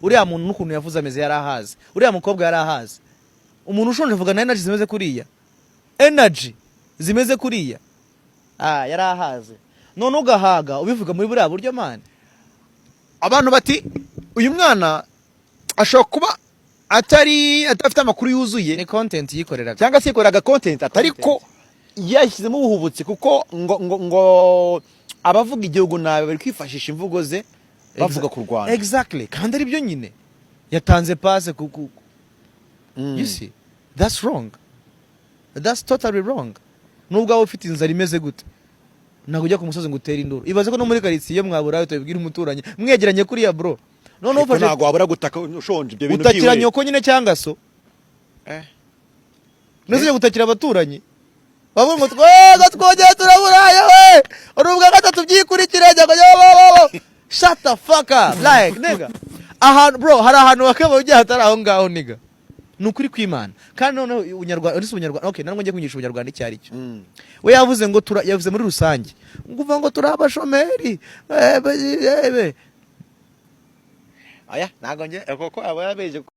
uriya muntu n'ukuntu yavuze ameze yarahaze, uriya mukobwa yarahaze. Umuntu ushonje avuga na energy zimeze kuriya, energy zimeze kuriya, yarahaze. None ugahaga ubivuga muri buriya buryo man. Abantu bati uyu mwana ashobora kuba atafite amakuru yuzuye, ni content yikoreraga cyangwa se yikoreraga content atari ko yashyizemo ubuhubutsi, kuko ngo abavuga igihugu nabe bari kwifashisha imvugo ze bavuga ku Rwanda. Exactly, kandi ari byo nyine yatanze passe you see, that's wrong, that's totally wrong. Nubwo aho ufite inzara imeze gute ntabwo ujya ku musozi ngo utere induru. Ibaze ko no muri quartier mwabura tubibwira umuturanye mwegeranye kuri ya bro, none ufashe ntabwo wabura gutaka ushonje ibyo bintu utakira nyoko nyine cyangwa so nese gutakira abaturanyi bavuga ngo twogeye turaburaye we urubwa gatatu byikurikiranye ngo shut the fuck up like nigga. Aha bro hari ahantu bakaba ujya hatari aho ngaho nigga, nukuri kw'Imana. Kandi none unyarwanda uri unyarwanda, okay nanone ngiye kunyisha unyarwanda iki ari cyo. We yavuze ngo yavuze muri rusange nguva ngo turabashomeri aya nago nge koko aba yabeje